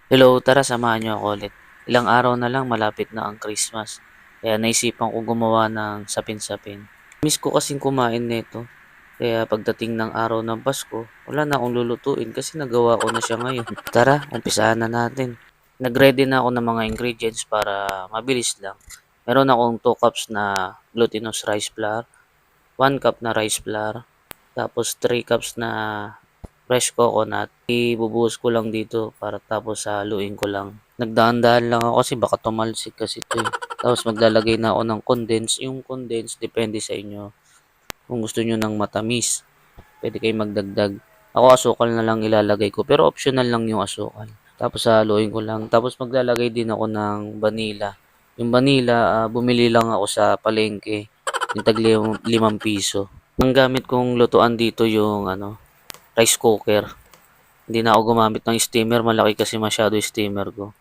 Hello, tara samahan niyo ako ulit. Ilang araw na lang malapit na ang Christmas. Kaya naisipan ko gumawa ng sapin-sapin. Miss ko kasing kumain nito. Kaya pagdating ng araw ng Pasko, wala na akong lulutuin kasi nagawa ko na siya ngayon. Tara, umpisahan na natin. Nag-ready na ako ng mga ingredients para mabilis lang. Meron akong 2 cups na glutinous rice flour, 1 cup na rice flour, tapos 3 cups na fresh coconut. Ibubuhos ko lang dito para tapos haluin ko lang. Nagdahan-dahan lang ako kasi baka tumalsik kasi ito eh. Tapos maglalagay na ako ng condense. Yung condense depende sa inyo. Kung gusto nyo ng matamis, pwede kayo magdagdag. Ako asukal na lang ilalagay ko pero optional lang yung asukal. Tapos haluin ko lang. Tapos maglalagay din ako ng vanilla. Yung vanilla, bumili lang ako sa palengke. Yung tag 5 piso. Ang gamit kong lutuan dito yung rice cooker. Hindi na ako gumamit ng steamer, malaki kasi masyado yung steamer ko.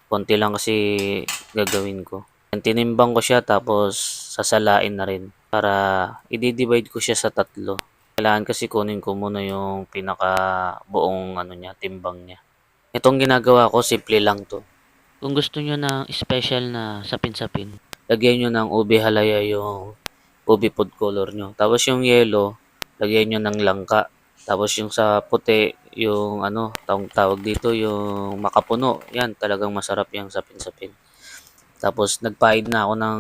Konti lang kasi gagawin ko. Tinimbang ko siya tapos sasalain na rin para i-divide ko siya sa 3. Kailangan kasi kunin ko muna yung pinaka buong niya, timbang niya. Itong ginagawa ko, simple lang to. Kung gusto nyo ng special na sapin-sapin, lagyan nyo ng ube halaya yung ube food color nyo. Tapos yung yellow, lagyan nyo ng langka. Tapos yung sa puti, yung tawag dito, yung makapuno. Yan, talagang masarap yung sapin-sapin. Tapos nagpaid na ako ng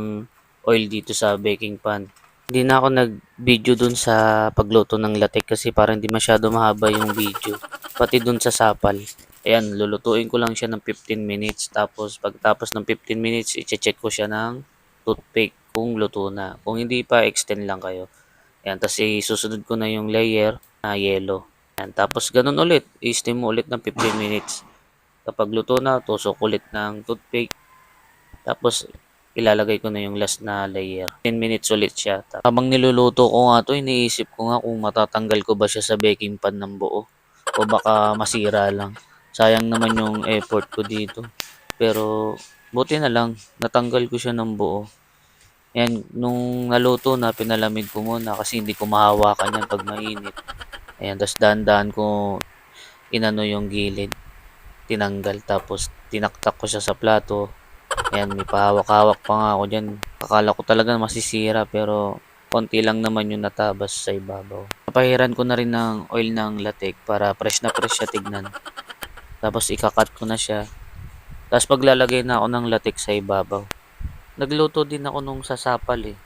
oil dito sa baking pan. Hindi na ako nag-video dun sa pagluto ng latek kasi parang hindi masyado mahaba yung video. Pati dun sa sapal. Ayan, lulutuin ko lang siya ng 15 minutes. Tapos pagtapos ng 15 minutes, i-check ko siya ng toothpick kung luto na. Kung hindi pa, extend lang kayo. Ayan, tapos isusunod ko na yung layer na yellow. Ayan, tapos ganun ulit. I-steam mo ulit ng 15 minutes. Kapag luto na, tusok ulit ng toothpick. Tapos ilalagay ko na yung last na layer. 10 minutes ulit siya. Habang niluluto ko nga to, iniisip ko nga kung matatanggal ko ba siya sa baking pan ng buo. O baka masira lang. Sayang naman yung effort ko dito. Pero buti na lang, natanggal ko siya ng buo. Yan, nung naluto na, pinalamig ko muna kasi hindi ko mahawakan yan pag mainit. Ayan, tapos dahan-dahan ko inano yung gilid. Tinanggal, tapos tinaktak ko siya sa plato. Ayan, may pahawak-hawak pa nga ako dyan. Akala ko talaga masisira pero konti lang naman yung natabas sa ibabaw. Napahiran ko na rin ng oil ng latek para fresh siya tignan. Tapos ikakat ko na siya. Tapos paglalagay na ako ng latek sa ibabaw. Nagluto din ako nung sasapal eh.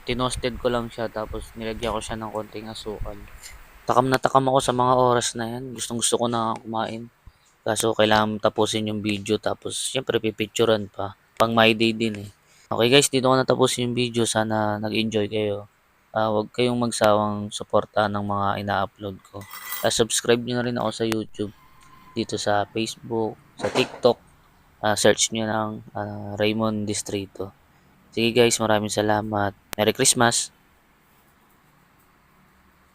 Tinosted ko lang siya tapos nilagyan ko siya ng konting asukal. Takam na takam ako sa mga oras na yan. Gustong gusto ko na kumain. Kaso kailangan tapusin yung video tapos syempre pipicturan pa. Pang my day din eh. Okay guys, dito ko natapusin yung video. Sana nag-enjoy kayo. Huwag kayong magsawang suporta ng mga ina-upload ko. Subscribe nyo na rin ako sa YouTube, dito sa Facebook, sa TikTok. Search nyo ng Raymond Distrito. Sige guys, maraming salamat. Merry Christmas!